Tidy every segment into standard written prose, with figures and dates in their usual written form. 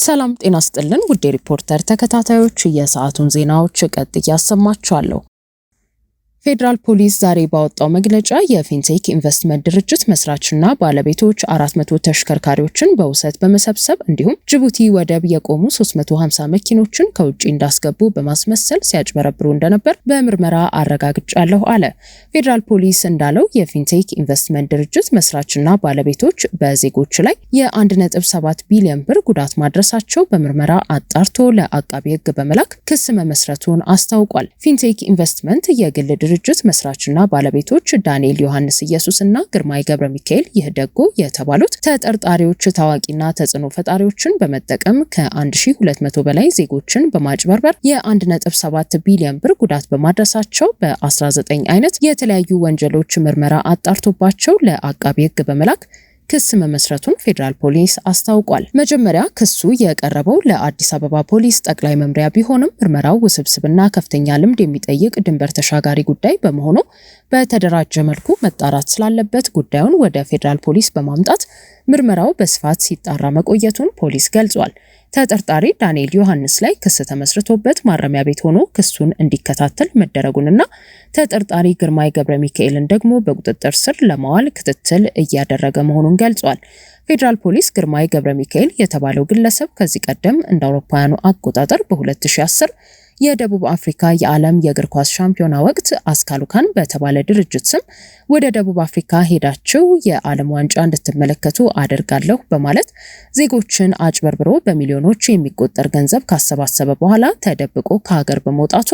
ሰላም ጤና ይስጥልን ውድ ሪፖርተር ተከታታዮች የሰዓቱን ዜናዎች ቀጥዬ አሰማችኋለሁ። ፌዴራል ፖሊስ ዛሬ ባወጣው መግለጫ የፊንቴክ ኢንቨስትመንት ድርጅት መስራችና ባለቤቶች 400 ተሽከርካሪዎችን በውሰት በመሰብሰብ እንዲሁም ጅቡቲ ወደብ የቆሙ 350 መኪኖችን ከውጪ እንዳስገቡ በማስመሰል ሲያጭበረብሩ እንደነበር በምርመራ አረጋግጫለሁ አለ። ፌዴራል ፖሊስ እንዳለው የፊንቴክ ኢንቨስትመንት ድርጅት መስራችና ባለቤቶች በዜጎች ላይ የ1.7 ቢሊዮን ብር ጉዳት ማድረሳቸው በምርመራ አጣርቶ ለአቃቢ ሕግ በመላክ ክስ መመስረቱን አስታውቋል። ፊንቴክ ኢንቨስትመንት የግል ድርጅት መስራችና ባለቤቶች ዳንኤል ዮሐንስ ኢየሱስና ግርማይ ገብረ ሚካኤል ይህደጎ የተባሉት ተጠርጣሪዎች ታዋቂና ተጽዕኖ ፈጣሪዎችን በመጠቀም ከ1200 በላይ ዜጎችን በማጭበርበር የ1.7 ቢሊዮን ብር ጉዳት በማድረሳቸው በ19 አይነት የተለያዩ ወንጀሎች ምርመራ አጣርቶባቸው ለአቃቢ ሕግ በመላክ ክስ መመስረቱን ፌዴራል ፖሊስ አስታውቋል። መጀመሪያ ክሱ የቀረበው ለአዲስ አበባ ፖሊስ ጠቅላይ መምሪያ ቢሆንም ምርመራው ውስብስብና ከፍተኛ ልምድ የሚጠይቅ ድንበር ተሻጋሪ ጉዳይ በመሆኑ በተደራጀ መልኩ መጣራት ስላለበት ጉዳዩን ወደ ፌዴራል ፖሊስ በማምጣት ምርመራው በስፋት ሲጣራ መቆየቱን ፖሊስ ገልጿል። ተጠርጣሪ ዳንኤል ዮሐንስ ላይ ክስ ተመስርቶበት ማረሚያ ቤት ሆኖ ክሱን እንዲከታተል መደረጉንና ተጠርጣሪ ግርማይ ገብረ ሚካኤልን ደግሞ በቁጥጥር ስር ለማዋል ክትትል እያደረገ መሆኑን ገልጿል። ፌዴራል ፖሊስ ግርማይ ገብረ ሚካኤል የተባለው ግለሰብ ከዚህ ቀደም እንደ አውሮፓውያኑ አቆጣጠር በ2010 የደቡብ አፍሪካ የዓለም የእግር ኳስ ሻምፒዮና ወቅት አስካሉካን በተባለ ድርጅት ስም ወደ ደቡብ አፍሪካ ሄዳችሁ የዓለም ዋንጫ እንድትመለከቱ አደርጋለሁ በማለት ዜጎችን አጭበርብሮ በሚሊዮኖች የሚቆጠር ገንዘብ ካሰባሰበ በኋላ ተደብቆ ከሀገር በመውጣቱ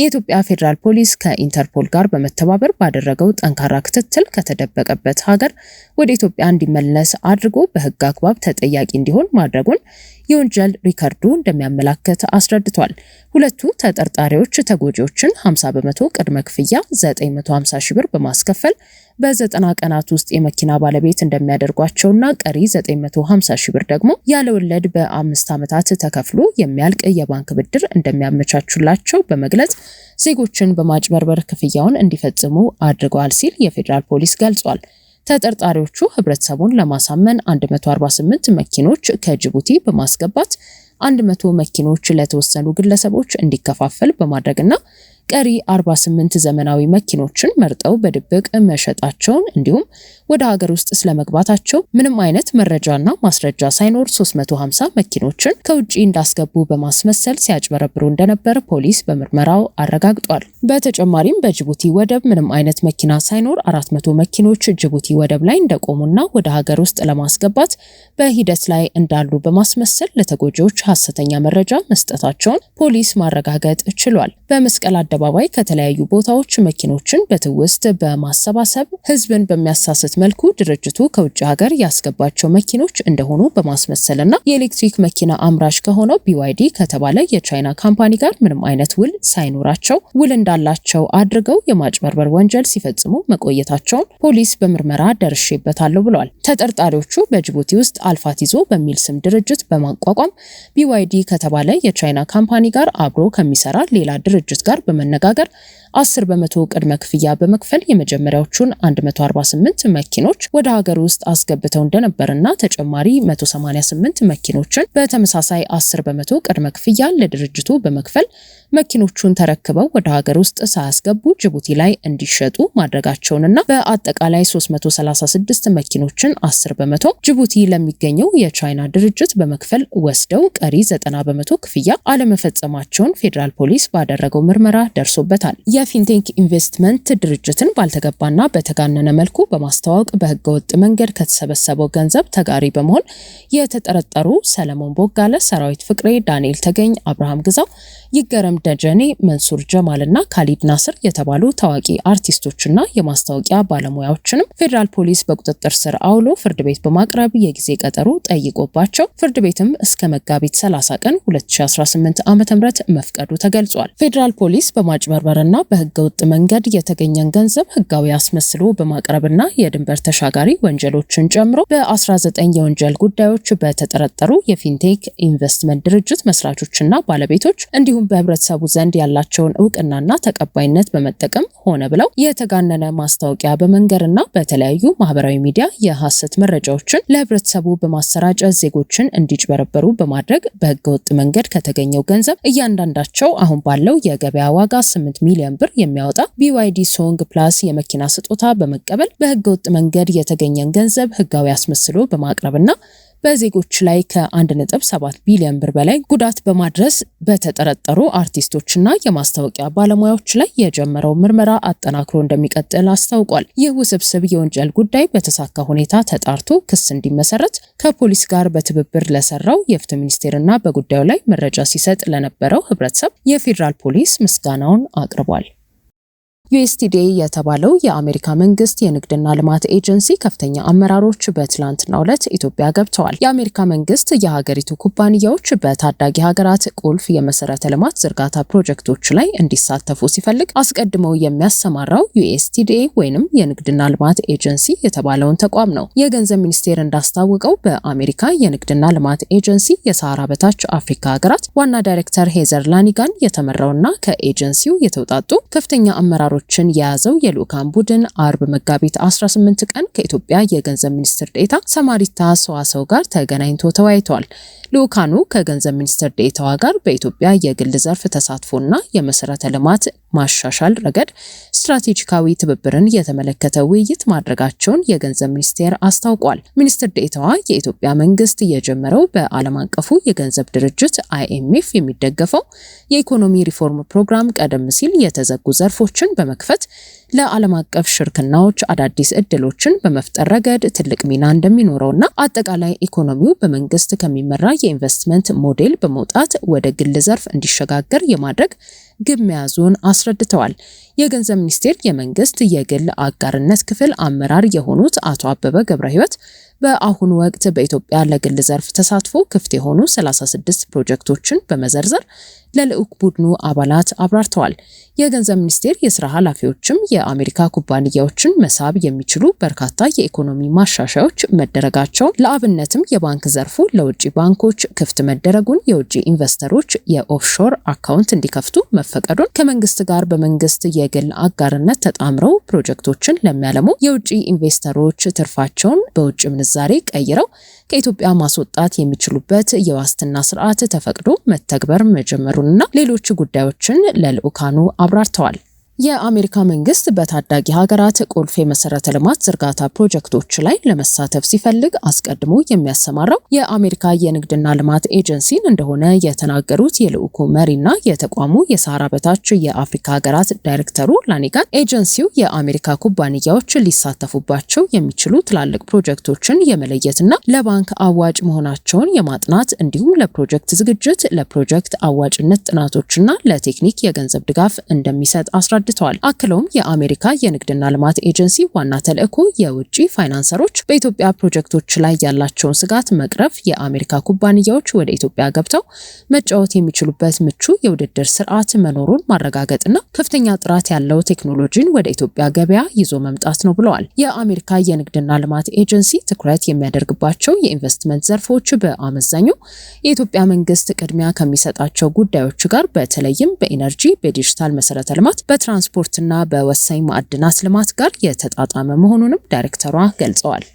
የኢትዮጵያ ፌዴራል ፖሊስ ከኢንተርፖል ጋር በመተባበር ባደረገው ጠንካራ ክትትል ከተደበቀበት ሀገር ወደ ኢትዮጵያ እንዲመለስ አድርጎ በሕግ አግባብ ተጠያቂ እንዲሆን ማድረጉን የወንጀል ሪከርዱ እንደሚያመላክት አስረድቷል። ሁለቱ ተጠርጣሪዎች ተጎጂዎችን 50% ቅድመ ክፍያ 950 ሺህ ብር በማስከፈል በ90 ቀናት ውስጥ የመኪና ባለቤት እንደሚያደርጓቸውና ቀሪ 950 ሺህ ብር ደግሞ ያለ ወለድ በ5 ዓመታት ተከፍሎ የሚያልቅ የባንክ ብድር እንደሚያመቻቹላቸው በመግለጽ ዜጎችን በማጭበርበር ክፍያውን እንዲፈጽሙ አድርገዋል ሲል የፌዴራል ፖሊስ ገልጿል። ተጠርጣሪዎቹ ህብረተሰቡን ለማሳመን 148 መኪኖች ከጅቡቲ በማስገባት 100 መኪኖች ለተወሰኑ ግለሰቦች እንዲከፋፈል በማድረግና ቀሪ 48 ዘመናዊ መኪኖችን መርጠው በድብቅ መሸጣቸውን እንዲሁም ወደ ሀገር ውስጥ ስለመግባታቸው ምንም አይነት መረጃና ማስረጃ ሳይኖር 350 መኪኖችን ከውጪ እንዳስገቡ በማስመሰል ሲያጭበረብሩ እንደነበር ፖሊስ በምርመራው አረጋግጧል። በተጨማሪም በጅቡቲ ወደብ ምንም አይነት መኪና ሳይኖር 400 መኪኖች ጅቡቲ ወደብ ላይ እንደቆሙና ወደ ሀገር ውስጥ ለማስገባት በሂደት ላይ እንዳሉ በማስመሰል ለተጎጂዎች ሐሰተኛ መረጃ መስጠታቸውን ፖሊስ ማረጋገጥ ችሏል። በመስቀል አደባባይ ከተለያዩ ቦታዎች መኪኖችን በትውስት በማሰባሰብ ህዝብን በሚያሳስት መልኩ ድርጅቱ ከውጭ ሀገር ያስገባቸው መኪኖች እንደሆኑ በማስመሰልና የኤሌክትሪክ መኪና አምራች ከሆነው BYD ከተባለ የቻይና ካምፓኒ ጋር ምንም አይነት ውል ሳይኖራቸው ውል እንዳላቸው አድርገው የማጭበርበር ወንጀል ሲፈጽሙ መቆየታቸውን ፖሊስ በምርመራ ደርሼበታለሁ ብለዋል። ተጠርጣሪዎቹ በጅቡቲ ውስጥ አልፋቲዞ በሚል ስም ድርጅት በማቋቋም BYD ከተባለ የቻይና ካምፓኒ ጋር አብሮ ከሚሰራ ሌላ ድርጅት ጋር በመነጋገር 10% ቅድመ ክፍያ በመክፈል የመጀመሪያዎቹን 148 መኪኖች ወደ ሀገር ውስጥ አስገብተው እንደነበርና ተጨማሪ 188 መኪኖችን በተመሳሳይ 10% ቅድመ ክፍያ ለድርጅቱ በመክፈል መኪኖቹን ተረክበው ወደ ሀገር ውስጥ ሳያስገቡ ጅቡቲ ላይ እንዲሸጡ ማድረጋቸውንና በአጠቃላይ 336 መኪኖችን 10% ጅቡቲ ለሚገኘው የቻይና ድርጅት በመክፈል ወስደው ቀሪ 90% ክፍያ አለመፈጸማቸውን ፌዴራል ፖሊስ ባደረገው ምርመራ ደርሶበታል። የፊንቴክ ኢንቨስትመንት ድርጅትን ባልተገባና በተጋነነ መልኩ በማስተዋወቅ በህገወጥ መንገድ ከተሰበሰበው ገንዘብ ተጋሪ በመሆን የተጠረጠሩ ሰለሞን ቦጋለ፣ ሰራዊት ፍቅሬ፣ ዳንኤል ተገኝ፣ አብርሃም ግዛው፣ ይገረም ደጀኔ፣ መንሱር ጀማልና ካሊድ ናስር የተባሉ ታዋቂ አርቲስቶችና የማስታወቂያ ባለሙያዎችንም ፌዴራል ፖሊስ በቁጥጥር ስር አውሎ ፍርድ ቤት በማቅረብ የጊዜ ቀጠሮ ጠይቆባቸው ፍርድ ቤትም እስከ መጋቢት 30 ቀን 2018 ዓ.ም መፍቀዱ ተገልጿል። ፌዴራል ፖሊስ በማጭበርበርና በህገወጥ መንገድ የተገኘን ገንዘብ ህጋዊ አስመስሎ በማቅረብና የድንበር ተሻጋሪ ወንጀሎችን ጨምሮ በ19 የወንጀል ጉዳዮች በተጠረጠሩ የፊንቴክ ኢንቨስትመንት ድርጅት መስራቾችና ባለቤቶች እንዲሁም በህብረተሰቡ ዘንድ ያላቸውን እውቅናና ተቀባይነት በመጠቀም ሆነ ብለው የተጋነነ ማስታወቂያ በመንገርና በተለያዩ ማህበራዊ ሚዲያ የሐሰት መረጃዎችን ለህብረተሰቡ በማሰራጨት ዜጎችን እንዲጭበረበሩ በማድረግ በህገወጥ መንገድ ከተገኘው ገንዘብ እያንዳንዳቸው አሁን ባለው የገበያ ዋጋ 8 ሚሊዮን ብር የሚያወጣ BYD ሶንግ ፕላስ የመኪና ስጦታ በመቀበል በህገወጥ መንገድ የተገኘን ገንዘብ ህጋዊ አስመስሎ በማቅረብና በዜጎች ላይ ከ1.7 ቢሊዮን ብር በላይ ጉዳት በማድረስ በተጠረጠሩ አርቲስቶችና የማስታወቂያ ባለሙያዎች ላይ የጀመረው ምርመራ አጠናክሮ እንደሚቀጥል አስታውቋል። ይህ ውስብስብ የወንጀል ጉዳይ በተሳካ ሁኔታ ተጣርቶ ክስ እንዲመሰረት ከፖሊስ ጋር በትብብር ለሰራው የፍትህ ሚኒስቴርና በጉዳዩ ላይ መረጃ ሲሰጥ ለነበረው ህብረተሰብ የፌዴራል ፖሊስ ምስጋናውን አቅርቧል። USTDA የተባለው የአሜሪካ መንግስት የንግድና ልማት ኤጀንሲ ከፍተኛ አመራሮች በትላንትናው ዕለት ኢትዮጵያ ገብተዋል። የአሜሪካ መንግስት የሀገሪቱ ኩባንያዎች በታዳጊ ሀገራት ቁልፍ የመሰረተ ልማት ዝርጋታ ፕሮጀክቶች ላይ እንዲሳተፉ ሲፈልግ አስቀድመው የሚያሰማራው USTDA ወይንም የንግድና ልማት ኤጀንሲ የተባለውን ተቋም ነው። የገንዘብ ሚኒስቴር እንዳስታወቀው በአሜሪካ የንግድና ልማት ኤጀንሲ የሰሃራ በታች አፍሪካ ሀገራት ዋና ዳይሬክተር ሄዘር ላኒጋን የተመራውና ከኤጀንሲው የተውጣጡ ከፍተኛ አመራሮች የያዘው የልኡካን ቡድን አርብ መጋቢት 18 ቀን ከኢትዮጵያ የገንዘብ ሚኒስትር ዴኤታ ሰማሪታ ሰዋሰው ጋር ተገናኝቶ ተወያይቷል። ልኡካኑ ከገንዘብ ሚኒስትር ዴኤታዋ ጋር በኢትዮጵያ የግል ዘርፍ ተሳትፎና የመሰረተ ልማት ማሻሻል ረገድ ስትራቴጂካዊ ትብብርን የተመለከተ ውይይት ማድረጋቸውን የገንዘብ ሚኒስቴር አስታውቋል። ሚኒስትር ዴኤታዋ የኢትዮጵያ መንግስት የጀመረው በዓለም አቀፉ የገንዘብ ድርጅት IMF የሚደገፈው የኢኮኖሚ ሪፎርም ፕሮግራም ቀደም ሲል የተዘጉ ዘርፎችን በመክፈት ለዓለም አቀፍ ሽርክናዎች አዳዲስ እድሎችን በመፍጠር ረገድ ትልቅ ሚና እንደሚኖረውና አጠቃላይ ኢኮኖሚው በመንግስት ከሚመራ የኢንቨስትመንት ሞዴል በመውጣት ወደ ግል ዘርፍ እንዲሸጋገር የማድረግ ግብ መያዙን አስረድተዋል። የገንዘብ ሚኒስቴር የመንግስት የግል አጋርነት ክፍል አመራር የሆኑት አቶ አበበ ገብረ ሕይወት በአሁኑ ወቅት በኢትዮጵያ ለግል ዘርፍ ተሳትፎ ክፍት የሆኑ 36 ፕሮጀክቶችን በመዘርዘር ለልዑክ ቡድኑ አባላት አብራርተዋል። የገንዘብ ሚኒስቴር የስራ ኃላፊዎችም የአሜሪካ ኩባንያዎችን መሳብ የሚችሉ በርካታ የኢኮኖሚ ማሻሻያዎች መደረጋቸውን፣ ለአብነትም የባንክ ዘርፉ ለውጭ ባንኮች ክፍት መደረጉን፣ የውጭ ኢንቨስተሮች የኦፍሾር አካውንት እንዲከፍቱ መፈቀዱን፣ ከመንግስት ጋር በመንግስት የግል አጋርነት ተጣምረው ፕሮጀክቶችን ለሚያለሙ የውጭ ኢንቨስተሮች ትርፋቸውን በውጭ ምንዛሬ ቀይረው ከኢትዮጵያ ማስወጣት የሚችሉበት የዋስትና ስርዓት ተፈቅዶ መተግበር መጀመሩንና ሌሎች ጉዳዮችን ለልኡካኑ አብራርተዋል። የአሜሪካ መንግስት በታዳጊ ሀገራት ቁልፍ የመሰረተ ልማት ዝርጋታ ፕሮጀክቶች ላይ ለመሳተፍ ሲፈልግ አስቀድሞ የሚያሰማራው የአሜሪካ የንግድና ልማት ኤጀንሲን እንደሆነ የተናገሩት የልዑኩ መሪና የተቋሙ የሰሃራ በታች የአፍሪካ ሀገራት ዳይሬክተሩ ላኒጋን ኤጀንሲው የአሜሪካ ኩባንያዎች ሊሳተፉባቸው የሚችሉ ትላልቅ ፕሮጀክቶችን የመለየትና ለባንክ አዋጭ መሆናቸውን የማጥናት እንዲሁም ለፕሮጀክት ዝግጅት፣ ለፕሮጀክት አዋጭነት ጥናቶችና ለቴክኒክ የገንዘብ ድጋፍ እንደሚሰጥ አስረድተዋል። አክለውም የአሜሪካ የንግድና ልማት ኤጀንሲ ዋና ተልዕኮ የውጭ ፋይናንሰሮች በኢትዮጵያ ፕሮጀክቶች ላይ ያላቸውን ስጋት መቅረፍ፣ የአሜሪካ ኩባንያዎች ወደ ኢትዮጵያ ገብተው መጫወት የሚችሉበት ምቹ የውድድር ስርዓት መኖሩን ማረጋገጥና ከፍተኛ ጥራት ያለው ቴክኖሎጂን ወደ ኢትዮጵያ ገበያ ይዞ መምጣት ነው ብለዋል። የአሜሪካ የንግድና ልማት ኤጀንሲ ትኩረት የሚያደርግባቸው የኢንቨስትመንት ዘርፎች በአመዛኙ የኢትዮጵያ መንግስት ቅድሚያ ከሚሰጣቸው ጉዳዮች ጋር በተለይም በኢነርጂ፣ በዲጂታል መሰረተ ልማት፣ በትራንስፖርትና በወሳኝ ማዕድናት ልማት ጋር የተጣጣመ መሆኑንም ዳይሬክተሯ ገልጸዋል።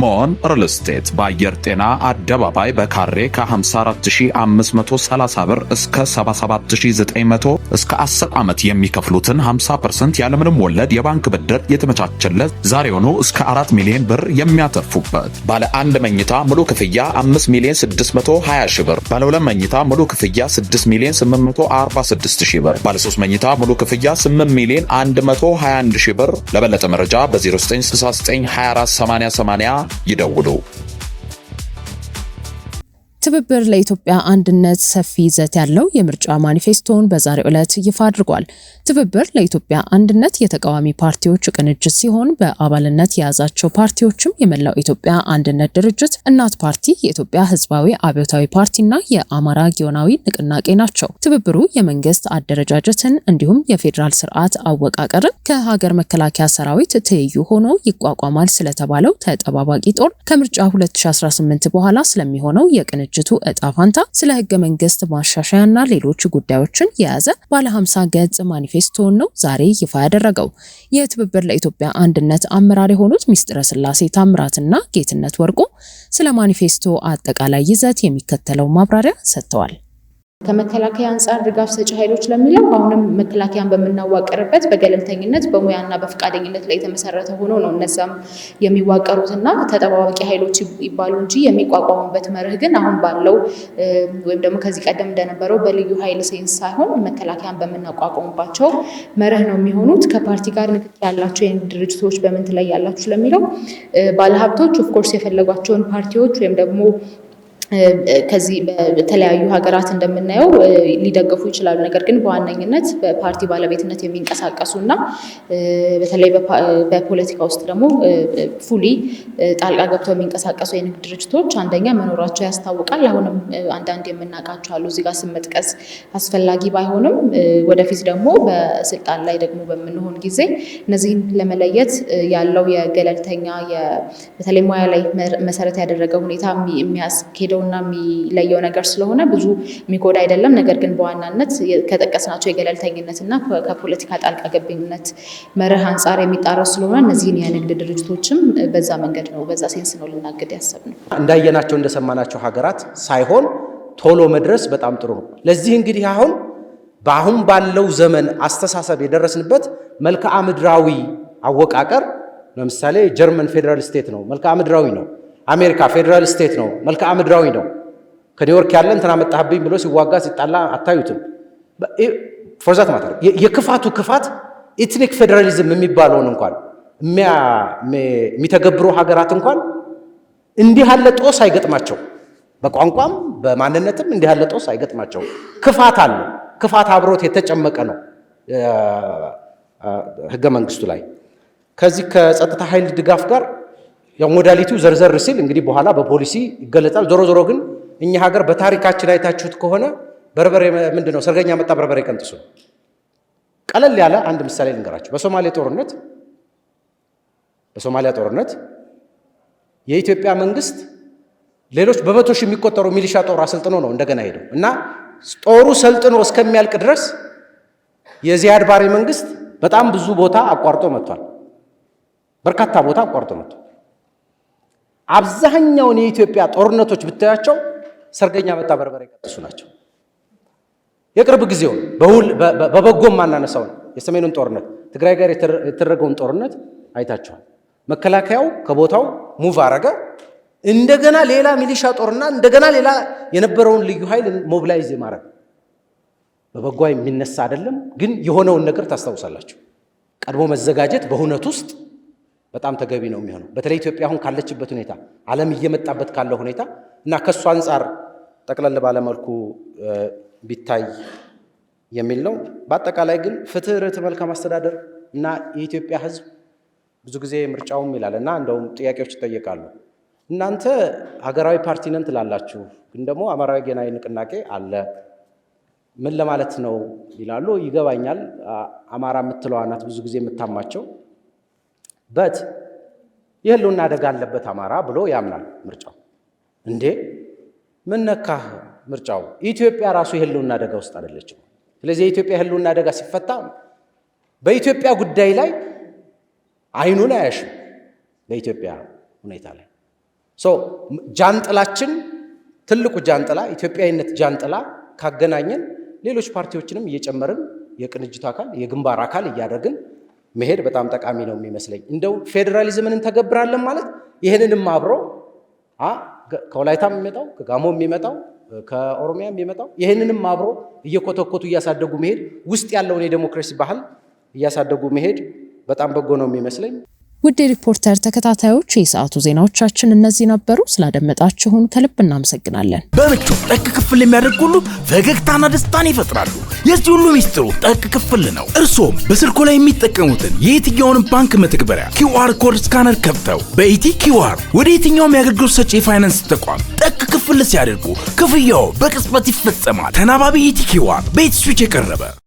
ሞን ሪል ስቴት በአየር ጤና አደባባይ በካሬ ከ54530 ብር እስከ 77900 እስከ 10 ዓመት የሚከፍሉትን 50% ያለምንም ወለድ የባንክ ብድር የተመቻቸለት ዛሬውኑ እስከ 4 ሚሊዮን ብር የሚያተርፉበት ባለ 1 መኝታ ሙሉ ክፍያ 5 ሚሊዮን 620 ሺህ ብር፣ ባለ 2 መኝታ ሙሉ ክፍያ 6 ሚሊዮን 846 ሺህ ብር፣ ባለ 3 መኝታ ሙሉ ክፍያ 8 ሚሊዮን 121 ሺህ ብር። ለበለጠ መረጃ በ0969248080 ይደውሉ። ትብብር ለኢትዮጵያ አንድነት ሰፊ ይዘት ያለው የምርጫ ማኒፌስቶን በዛሬው ዕለት ይፋ አድርጓል። ትብብር ለኢትዮጵያ አንድነት የተቃዋሚ ፓርቲዎች ቅንጅት ሲሆን በአባልነት የያዛቸው ፓርቲዎችም የመላው ኢትዮጵያ አንድነት ድርጅት፣ እናት ፓርቲ፣ የኢትዮጵያ ሕዝባዊ አብዮታዊ ፓርቲና የአማራ ጊዮናዊ ንቅናቄ ናቸው። ትብብሩ የመንግስት አደረጃጀትን እንዲሁም የፌዴራል ስርዓት አወቃቀርን ከሀገር መከላከያ ሰራዊት ትይዩ ሆኖ ይቋቋማል ስለተባለው ተጠባባቂ ጦር፣ ከምርጫ 2018 በኋላ ስለሚሆነው የቅንጅቱ እጣ ፋንታ፣ ስለ ህገ መንግስት ማሻሻያና ሌሎች ጉዳዮችን የያዘ ባለ 50 ገጽ ማኒፌስቶን ነው ዛሬ ይፋ ያደረገው። የትብብር ለኢትዮጵያ አንድነት አመራር የሆኑት ሚስጥረ ስላሴ ታምራትና ጌትነት ወርቁ ስለ ማኒፌስቶ አጠቃላይ ይዘት የሚከተለው ማብራሪያ ሰጥተዋል። ከመከላከያ አንጻር ድጋፍ ሰጪ ኃይሎች ለሚለው አሁንም መከላከያን በምናዋቀርበት በገለልተኝነት በሙያና በፈቃደኝነት ላይ የተመሰረተ ሆኖ ነው እነዛም የሚዋቀሩትና ተጠባባቂ ኃይሎች ይባሉ እንጂ የሚቋቋሙበት መርህ ግን አሁን ባለው ወይም ደግሞ ከዚህ ቀደም እንደነበረው በልዩ ኃይል ሴንስ ሳይሆን መከላከያን በምናቋቋሙባቸው መርህ ነው የሚሆኑት። ከፓርቲ ጋር ንክኪ ያላቸው የንግድ ድርጅቶች በምን ላይ ያላችሁ ለሚለው ባለሀብቶች ኦፍኮርስ የፈለጓቸውን ፓርቲዎች ወይም ደግሞ ከዚህ በተለያዩ ሀገራት እንደምናየው ሊደግፉ ይችላሉ። ነገር ግን በዋነኝነት በፓርቲ ባለቤትነት የሚንቀሳቀሱና በተለይ በፖለቲካ ውስጥ ደግሞ ፉሊ ጣልቃ ገብተው የሚንቀሳቀሱ የንግድ ድርጅቶች አንደኛ መኖራቸው ያስታውቃል። አሁንም አንዳንድ የምናውቃቸው አሉ። እዚህ ጋር ስም መጥቀስ አስፈላጊ ባይሆንም ወደፊት ደግሞ በስልጣን ላይ ደግሞ በምንሆን ጊዜ እነዚህን ለመለየት ያለው የገለልተኛ በተለይ ሙያ ላይ መሰረት ያደረገ ሁኔታ የሚያስኬደው እና የሚለየው ነገር ስለሆነ ብዙ የሚጎዳ አይደለም። ነገር ግን በዋናነት ከጠቀስናቸው የገለልተኝነትና ከፖለቲካ ጣልቃ ገብነት መርህ አንጻር የሚጣረው ስለሆነ እነዚህን የንግድ ድርጅቶችም በዛ መንገድ ነው በዛ ሴንስ ነው ልናገድ ያሰብነው። እንዳየናቸው እንደሰማናቸው ሀገራት ሳይሆን ቶሎ መድረስ በጣም ጥሩ ነው። ለዚህ እንግዲህ በአሁን ባለው ዘመን አስተሳሰብ የደረስንበት መልክዓ ምድራዊ አወቃቀር ለምሳሌ ጀርመን ፌዴራል ስቴት ነው፣ መልክዓ ምድራዊ ነው። አሜሪካ ፌዴራል ስቴት ነው፣ መልክዓ ምድራዊ ነው። ከኒውዮርክ ያለ እንትና መጣህብኝ ብሎ ሲዋጋ ሲጣላ አታዩትም። ፎርዛት ማተር የክፋቱ ክፋት ኤትኒክ ፌዴራሊዝም የሚባለውን እንኳን የሚተገብሩ ሀገራት እንኳን እንዲህ ያለ ጦስ አይገጥማቸው፣ በቋንቋም በማንነትም እንዲህ ያለ ጦስ አይገጥማቸው። ክፋት አለ፣ ክፋት አብሮት የተጨመቀ ነው ህገ መንግስቱ ላይ። ከዚህ ከጸጥታ ኃይል ድጋፍ ጋር ያው ሞዳሊቲው ዘርዘር ሲል እንግዲህ በኋላ በፖሊሲ ይገለጻል። ዞሮ ዞሮ ግን እኛ ሀገር በታሪካችን አይታችሁት ከሆነ በርበሬ ምንድነው ሰርገኛ መጣ በርበሬ ቀንጥሱ። ቀለል ያለ አንድ ምሳሌ ልንገራችሁ። በሶማሊያ ጦርነት የኢትዮጵያ መንግስት ሌሎች በመቶ ሺህ የሚቆጠሩ ሚሊሻ ጦር አሰልጥኖ ነው እንደገና ሄደው እና ጦሩ ሰልጥኖ እስከሚያልቅ ድረስ የዚያድ ባሬ መንግስት በጣም ብዙ ቦታ አቋርጦ መጥቷል። በርካታ ቦታ አቋርጦ መጥቷል። አብዛኛውን የኢትዮጵያ ጦርነቶች ብታያቸው ሰርገኛ መጣ በርበሬ ቀጥሱ ናቸው። የቅርብ ጊዜውን በበጎም ማናነሳውን የሰሜኑን ጦርነት ትግራይ ጋር የተደረገውን ጦርነት አይታቸዋል። መከላከያው ከቦታው ሙቭ አረገ። እንደገና ሌላ ሚሊሻ ጦርና እንደገና ሌላ የነበረውን ልዩ ኃይል ሞቢላይዝ ማድረግ በበጎ የሚነሳ አይደለም፣ ግን የሆነውን ነገር ታስታውሳላችሁ። ቀድሞ መዘጋጀት በሁነት ውስጥ በጣም ተገቢ ነው የሚሆነው። በተለይ ኢትዮጵያ አሁን ካለችበት ሁኔታ ዓለም እየመጣበት ካለው ሁኔታ እና ከሱ አንጻር ጠቅለል ባለመልኩ ቢታይ የሚል ነው። በአጠቃላይ ግን ፍትህ፣ ርትዕ፣ መልካም አስተዳደር እና የኢትዮጵያ ሕዝብ ብዙ ጊዜ ምርጫውም ይላል እና እንደውም ጥያቄዎች ይጠየቃሉ። እናንተ ሀገራዊ ፓርቲ ነን ትላላችሁ፣ ግን ደግሞ አማራዊ ጊዮናዊ ንቅናቄ አለ፣ ምን ለማለት ነው ይላሉ። ይገባኛል። አማራ የምትለዋ ናት ብዙ ጊዜ የምታማቸው በት የህልውና አደጋ አለበት አማራ ብሎ ያምናል። ምርጫው እንዴ ምን ነካህ? ምርጫው ኢትዮጵያ ራሱ የህልውና አደጋ ውስጥ አይደለችም። ስለዚህ የኢትዮጵያ የህልውና አደጋ ሲፈታ በኢትዮጵያ ጉዳይ ላይ አይኑን አያሽም። በኢትዮጵያ ሁኔታ ላይ ጃንጥላችን ትልቁ ጃንጥላ ኢትዮጵያዊነት ጃንጥላ ካገናኘን ሌሎች ፓርቲዎችንም እየጨመርን የቅንጅቱ አካል የግንባር አካል እያደረግን መሄድ በጣም ጠቃሚ ነው የሚመስለኝ። እንደው ፌዴራሊዝምን እንተገብራለን ማለት ይህንንም አብሮ ከወላይታም የሚመጣው ከጋሞ የሚመጣው ከኦሮሚያ የሚመጣው ይህንንም አብሮ እየኮተኮቱ እያሳደጉ መሄድ ውስጥ ያለውን የዴሞክራሲ ባህል እያሳደጉ መሄድ በጣም በጎ ነው የሚመስለኝ። ውድ ሪፖርተር ተከታታዮች የሰዓቱ ዜናዎቻችን እነዚህ ነበሩ። ስላደመጣችሁን ከልብ እናመሰግናለን። በምቹ ጠቅ ክፍል የሚያደርጉ ሁሉ ፈገግታና ደስታን ይፈጥራሉ። የዚህ ሁሉ ሚስጥሩ ጠቅ ክፍል ነው። እርሶም በስልኮ ላይ የሚጠቀሙትን የየትኛውንም ባንክ መተግበሪያ QR ኮድ ስካነር ከፍተው በኢቲ QR ወደ የትኛውም የአገልግሎት ሰጪ የፋይናንስ ተቋም ጠቅ ክፍል ሲያደርጉ ክፍያው በቅጽበት ይፈጸማል። ተናባቢ ኢቲ QR በኢቲ ስዊች የቀረበ